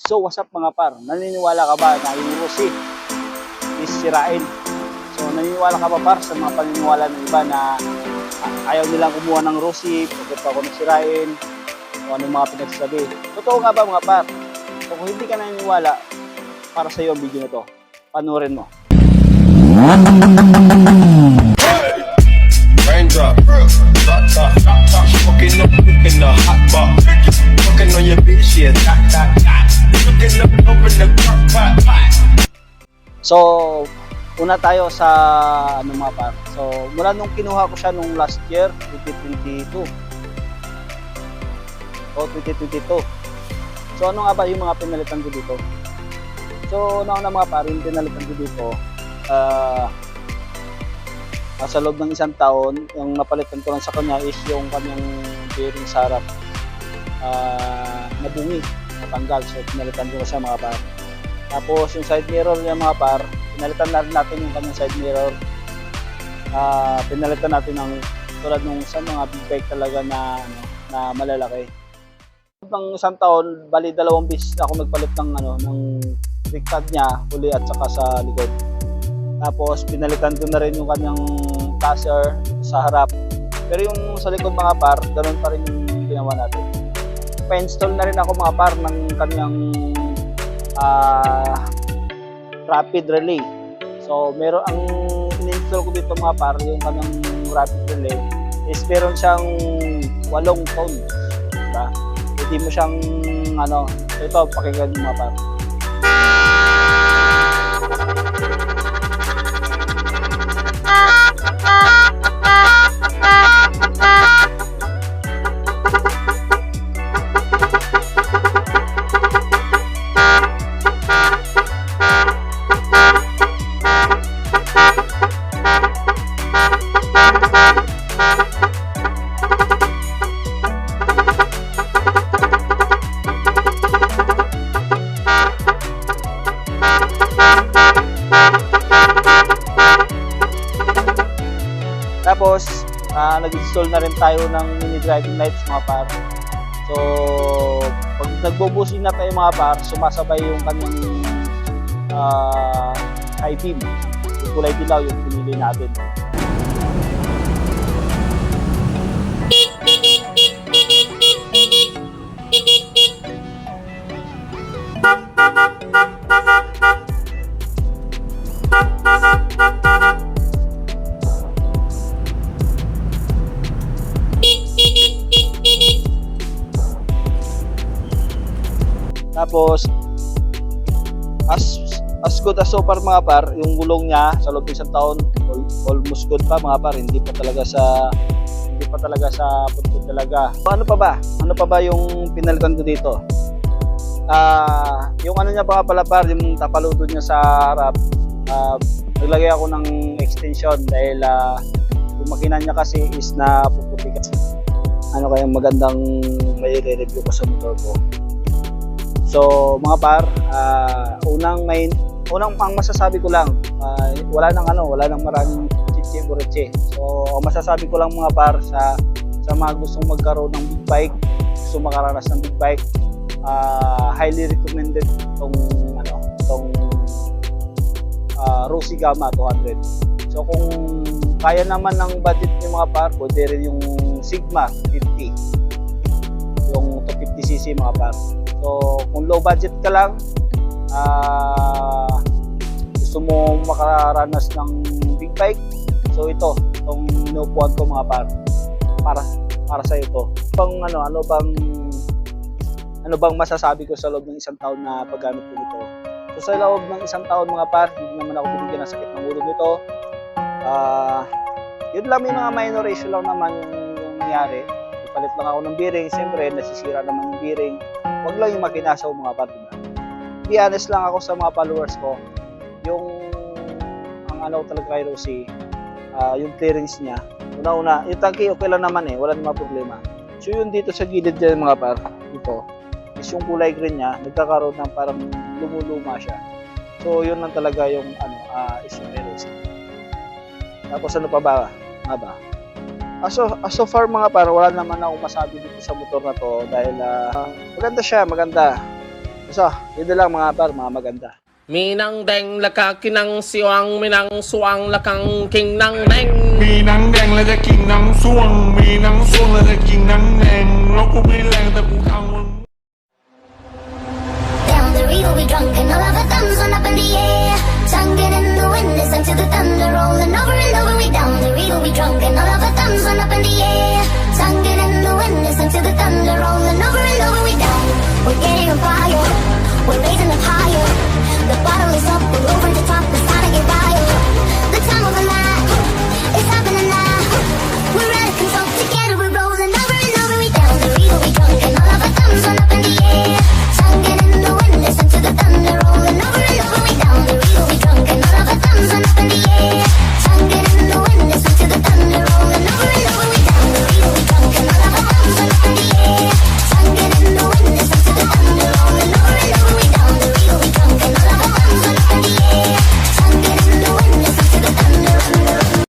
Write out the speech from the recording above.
So what's up mga par, naniniwala ka ba na yung Rusi is sirain? So naniniwala ka ba par sa mga paniniwala ng iba na ayaw nilang kumuha ng Rusi pagkat ako sirain o anong mga pinagsasabi? Totoo nga ba mga par? So kung hindi ka naniniwala, para sa iyo ang video na to, panoorin mo. Raindrop, drop top, fucking up in the hot bar, fucking on your bitch, yeah, looking up open the crock pot. So, una tayo sa ano mga par. So, mula nung kinuha ko siya nung last year, 2022. O 2022. So, ano nga ba yung mga pinalitan ko dito? So, una mga par, yung pinalitan ko dito, sa loob ng isang taon, yung napalitan ko lang sa kanya is yung kanyang bearing sa harap nabungi, natanggal. So, pinalitan ko na siya mga par. Tapos, yung side mirror niya mga par, pinalitan na rin natin yung kanyang side mirror. Pinalitan natin ng tulad nung sa mga big bike talaga na malalaki. Ng isang taon, bali 2 beses ako nagpalit ng brake pad niya, huli at saka sa likod. Tapos pinalitan ko na rin yung kanyang cluster sa harap. Pero yung sa likod mga par, ganoon pa rin yung ginawa natin. Pa-install na rin ako mga par ng kanyang rapid relay. So meron ang in-install ko dito mga par, yung kanyang rapid relay is meron siyang 8 tone, diba? Pwede mo siyang ito pakinggan mga par. Tapos, nag-install na rin tayo ng mini driving lights mga par. So, pag nagbubusin na tayo mga par, sumasabay yung kanyang high beam. Yung kulay dilaw yung pinili natin. Tapos, as good as so far mga par, yung gulong niya sa loob ng isang taon, almost good pa mga par, hindi pa talaga sa putput talaga. So, ano pa ba yung pinalitan ko dito? Yung niya pa pala par, yung tapaludo niya sa harap, naglagay ako ng extension dahil yung makina niya kasi is na puputi. Ano kaya magandang may review ko sa motor ko. So mga par, unang ang masasabi ko lang, wala nang maraming chichi-bureche. So ang masasabi ko lang mga par sa mga gustong magkaroon ng big bike, gusto makaranas ng big bike, highly recommended tong Rusi Gamma 200. So kung kaya naman ng budget niyo mga par, pwede rin yung Sigma 50, yung 250cc mga par. So, kung low budget ka lang, gusto mo makaranas ng big bike, so itong inuupuan ko mga par, para sa ito. Ano bang masasabi ko sa loob ng isang taon na paggamit ko nito? So, sa loob ng isang taon mga par, hindi naman ako binigyan ng sakit ng ulo nito. Yun lang, may mga minor issue lang naman yung nangyari. Ipalit lang ako ng bearing, siyempre nasisira naman yung bearing. Huwag lang yung makinasaw mga par, diba? Be honest lang ako sa mga followers ko. Ang talaga kay Rusi, yung clearance niya. Una, yung tanki okay lang naman wala namang problema. So yun dito sa gilid dyan mga par, dito, is yung kulay green niya, nagkakaroon ng parang lumuluma siya. So yun lang talaga yung issue kay Rusi. Tapos ano pa ba? So far mga par, wala naman akong masabi dito sa motor na to dahil maganda siya, maganda. So, yun na lang mga par, mga maganda. Minang deng laka kinang siwang minang suang lakang king nang deng. มีหนังแดงและจะกินหนังส่วงมีหนังส่วงและจะกินหนังแดงแล้วกูไม่แรงแต่กูทำมัน Down the river we drunk and all of our thumbs went up in the air. Singing in the wind, listen to the thunder rolling over and over. We down the river we drunk and all of our thumbs went up in the air.